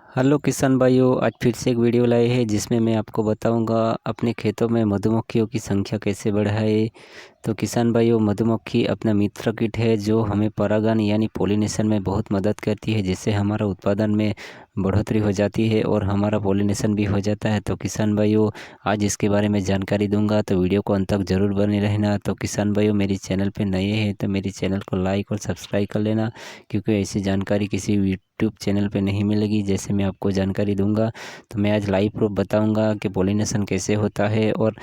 Hello किसान भाइयों, आज फिर से एक वीडियो लाए हैं जिसमें मैं आपको बताऊंगा अपने खेतों में मधुमक्खियों की संख्या कैसे बढ़ाए। तो किसान भाइयों, मधुमक्खी अपना मित्र कीट है जो हमें परागण यानी पॉलिनेशन में बहुत मदद करती है, जिससे हमारा उत्पादन में बढ़ोतरी हो जाती है और हमारा पॉलिनेशन भी हो जाता है। तो किसान भाइयों, आज इसके बारे में जानकारी दूंगा, तो वीडियो को अंत तक ज़रूर बने रहना। तो किसान भाइयों, मेरी चैनल पे नए हैं तो मेरी चैनल को लाइक और सब्सक्राइब कर लेना, क्योंकि ऐसी जानकारी किसी यूट्यूब चैनल पे नहीं मिलेगी जैसे मैं आपको जानकारी दूंगा। तो मैं आज लाइव प्रूफ बताऊंगा कि पॉलिनेशन कैसे होता है, और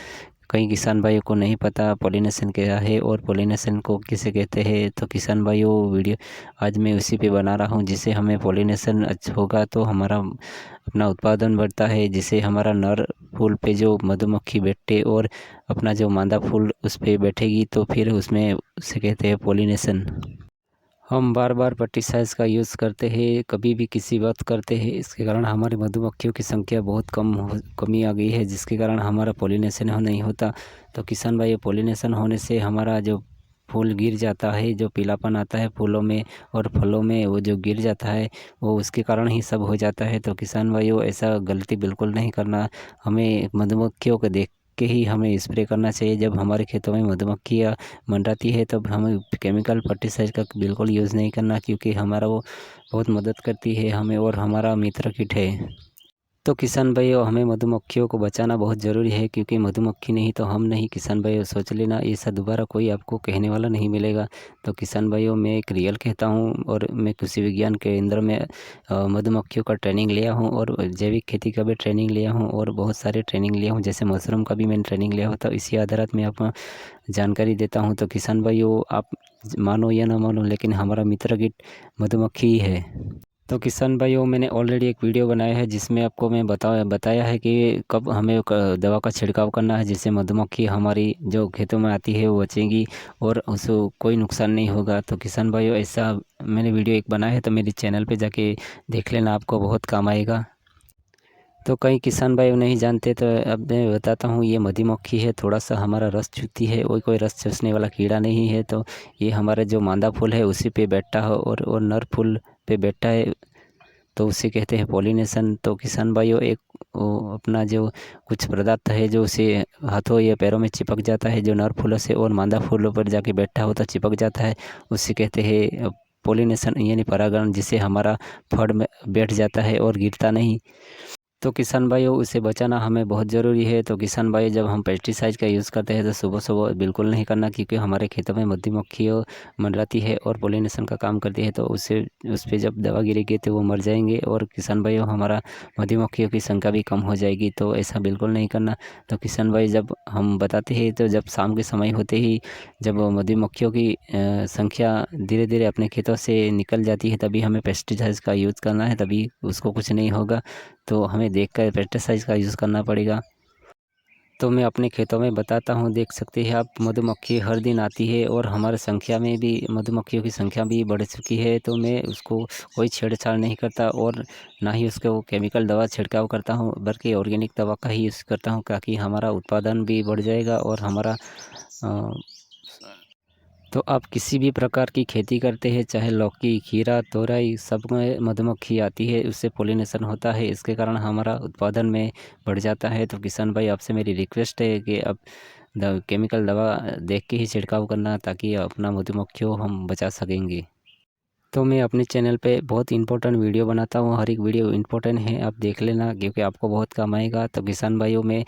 कई किसान भाइयों को नहीं पता पॉलिनेशन क्या है और पॉलिनेशन को किसे कहते हैं। तो किसान भाइयों, वीडियो आज मैं उसी पे बना रहा हूँ, जिससे हमें पॉलिनेशन अच्छा होगा तो हमारा अपना उत्पादन बढ़ता है, जिससे हमारा नर फूल पे जो मधुमक्खी बैठे और अपना जो मादा फूल उस पे बैठेगी, तो फिर उसमें उसे कहते हैं पॉलिनेशन। हम बार बार पेस्टिसाइड्स का यूज़ करते हैं, कभी भी किसी वक्त करते हैं, इसके कारण हमारी मधुमक्खियों की संख्या बहुत कमी आ गई है, जिसके कारण हमारा पॉलिनेशन नहीं होता। तो किसान भाई, पॉलिनेशन होने से हमारा जो फूल गिर जाता है, जो पीलापन आता है फूलों में और फलों में, वो जो गिर जाता है वो उसके कारण ही सब हो जाता है। तो किसान भाइयों, ऐसा गलती बिल्कुल नहीं करना। हमें मधुमक्खियों को देख के ही हमें स्प्रे करना चाहिए। जब हमारे खेतों में मधुमक्खियाँ मंडराती है तब हमें केमिकल फर्टिलाइज़र का बिल्कुल यूज़ नहीं करना, क्योंकि हमारा वो बहुत मदद करती है हमें और हमारा मित्र कीट है। तो किसान भाइयों, हमें मधुमक्खियों को बचाना बहुत ज़रूरी है, क्योंकि मधुमक्खी नहीं तो हम नहीं। किसान भाइयों, सोच लेना, ऐसा दोबारा कोई आपको कहने वाला नहीं मिलेगा। तो किसान भाइयों, मैं एक रियल कहता हूँ, और मैं कृषि विज्ञान केंद्र में मधुमक्खियों का ट्रेनिंग लिया हूँ और जैविक खेती का भी ट्रेनिंग लिया हूँ और बहुत सारे ट्रेनिंग लिया हूँ, जैसे मशरूम का भी मैंने ट्रेनिंग लिया होता। इसी आधारित मैं आपको जानकारी देता हूँ। तो किसान भाइयों, आप मानो या ना मानो, लेकिन हमारा मित्र कीट मधुमक्खी ही है। तो किसान भाइयों, मैंने ऑलरेडी एक वीडियो बनाया है जिसमें आपको मैं बताया है कि कब हमें दवा का छिड़काव करना है, जिससे मधुमक्खी हमारी जो खेतों में आती है वो बचेगी और उसको कोई नुकसान नहीं होगा। तो किसान भाइयों, ऐसा मैंने वीडियो एक बनाया है, तो मेरे चैनल पे जाके देख लेना, आपको बहुत काम आएगा। तो कई किसान भाई नहीं जानते, तो अब मैं बताता हूँ। ये मधुमक्खी है, थोड़ा सा हमारा रस चूसती है, कोई रस चूसने वाला कीड़ा नहीं है। तो ये हमारा जो मादा फूल है उसी पे बैठता है और नर फूल पे बैठता है, तो उसे कहते हैं पॉलिनेशन। तो किसान भाइयों, एक वो अपना जो कुछ पदार्थ है जो उसे हाथों या पैरों में चिपक जाता है, जो नर फूलों से और मादा फूलों पर जाके बैठा होता चिपक जाता है, उसे कहते हैं पॉलिनेशन यानी परागण, जिससे हमारा फल में बैठ जाता है और गिरता नहीं। तो किसान भाइयों, उसे बचाना हमें बहुत ज़रूरी है। तो किसान भाई, जब हम पेस्टिसाइड का यूज़ करते हैं तो सुबह सुबह बिल्कुल नहीं करना, क्योंकि हमारे खेतों में मधुमक्खियाँ मंडराती है और पोलिनेशन का काम करती है। तो उससे उस पर जब दवा गिरेगी तो वो मर जाएंगे, और किसान भाइयों, हमारा मधुमक्खियों की संख्या भी कम हो जाएगी। तो ऐसा बिल्कुल नहीं करना। तो किसान भाई, जब हम बताते हैं तो जब शाम के समय होते ही जब मधुमक्खियों की संख्या धीरे धीरे अपने खेतों से निकल जाती है, तभी हमें पेस्टिसाइड्स का यूज़ करना है, तभी उसको कुछ नहीं होगा। तो हमें देखकर पेस्टिसाइड का यूज़ करना पड़ेगा। तो मैं अपने खेतों में बताता हूँ, देख सकते हैं आप, मधुमक्खी हर दिन आती है और हमारे संख्या में भी मधुमक्खियों की संख्या भी बढ़ चुकी है। तो मैं उसको कोई छेड़छाड़ नहीं करता और ना ही उसको केमिकल दवा छिड़काव करता हूँ, बल्कि ऑर्गेनिक दवा का ही यूज़ करता हूँ, ताकि हमारा उत्पादन भी बढ़ जाएगा और हमारा अ, तो आप किसी भी प्रकार की खेती करते हैं, चाहे लौकी, खीरा, तोरई, सब में मधुमक्खी आती है, उससे पॉलिनेशन होता है, इसके कारण हमारा उत्पादन में बढ़ जाता है। तो किसान भाई, आपसे मेरी रिक्वेस्ट है कि आप केमिकल दवा देख के ही छिड़काव करना, ताकि अपना मधुमक्खियों हम बचा सकेंगे। तो मैं अपने चैनल पे बहुत इंपॉर्टेंट वीडियो बनाता हूँ, हर एक वीडियो इंपॉर्टेंट है, आप देख लेना, क्योंकि आपको बहुत काम आएगा। तो किसान भाइयों, मैं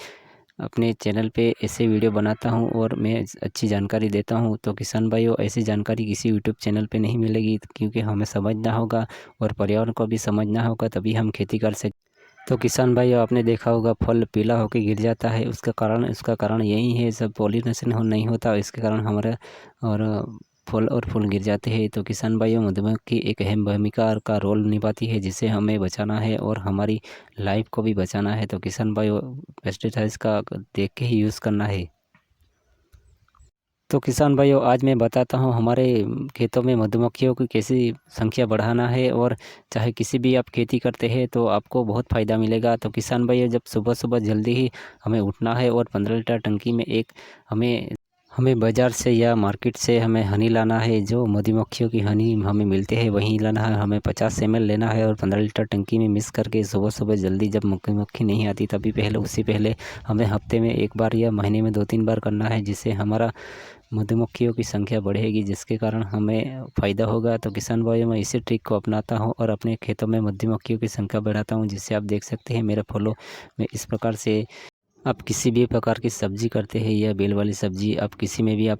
अपने चैनल पे ऐसे वीडियो बनाता हूँ और मैं अच्छी जानकारी देता हूँ। तो किसान भाइयों, ऐसी जानकारी किसी यूट्यूब चैनल पे नहीं मिलेगी, क्योंकि हमें समझना होगा और पर्यावरण को भी समझना होगा, तभी हम खेती कर सकते। तो किसान भाइयों, आपने देखा होगा फल पीला होकर गिर जाता है, उसका कारण यही है, सब पॉलिनेशन नहीं होता, इसके कारण हमारा और फल और फूल गिर जाते हैं। तो किसान भाइयों, मधुमक्खी एक अहम भूमिका का रोल निभाती है, जिसे हमें बचाना है और हमारी लाइफ को भी बचाना है। तो किसान भाइयों, पेस्टिसाइड्स का देख के ही यूज़ करना है। तो किसान भाइयों, आज मैं बताता हूँ हमारे खेतों में मधुमक्खियों की कैसी संख्या बढ़ाना है, और चाहे किसी भी आप खेती करते हैं तो आपको बहुत फ़ायदा मिलेगा। तो किसान भाइयों, जब सुबह सुबह जल्दी ही हमें उठना है और 15 लीटर टंकी में एक हमें हमें बाज़ार से या मार्केट से हमें हनी लाना है, जो मधुमक्खियों की हनी हमें मिलते हैं वहीं लाना है। हमें 50 ml लेना है और 15 लीटर टंकी में मिक्स करके सुबह-सुबह जल्दी जब मधुमक्खी नहीं आती तभी पहले उससे पहले हमें हफ्ते में 1 बार या महीने में 2-3 बार करना है, जिससे हमारा मधुमक्खियों की संख्या बढ़ेगी, जिसके कारण हमें फ़ायदा होगा। तो किसान भाइयों, मैं इसी ट्रिक को अपनाता हूँ और अपने खेतों में मधुमक्खियों की संख्या बढ़ाता हूँ, जिससे आप देख सकते हैं मेरा फॉलो में इस प्रकार से। आप किसी भी प्रकार की सब्ज़ी करते हैं या बेल वाली सब्ज़ी, आप किसी में भी आप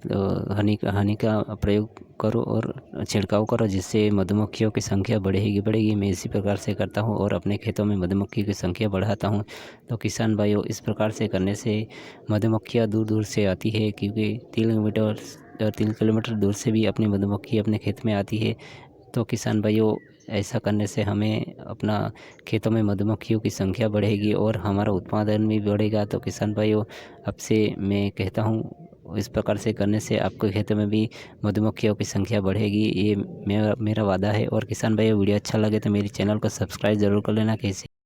हनी का प्रयोग करो और छिड़काव करो, जिससे मधुमक्खियों की संख्या बढ़ेगी। मैं इसी प्रकार से करता हूँ और अपने खेतों में मधुमक्खी की संख्या बढ़ाता हूँ। तो किसान भाइयों, इस प्रकार से करने से मधुमक्खियाँ दूर-दूर से आती है, क्योंकि 3 किलोमीटर दूर से भी अपनी मधुमक्खी अपने खेत में आती है। तो किसान भाइयों, ऐसा करने से हमें अपना खेतों में मधुमक्खियों की संख्या बढ़ेगी और हमारा उत्पादन भी बढ़ेगा। तो किसान भाइयों, आपसे मैं कहता हूँ, इस प्रकार से करने से आपके खेतों में भी मधुमक्खियों की संख्या बढ़ेगी, ये मेरा वादा है। और किसान भाइयों, वीडियो अच्छा लगे तो मेरे चैनल को सब्सक्राइब ज़रूर कर लेना। कैसे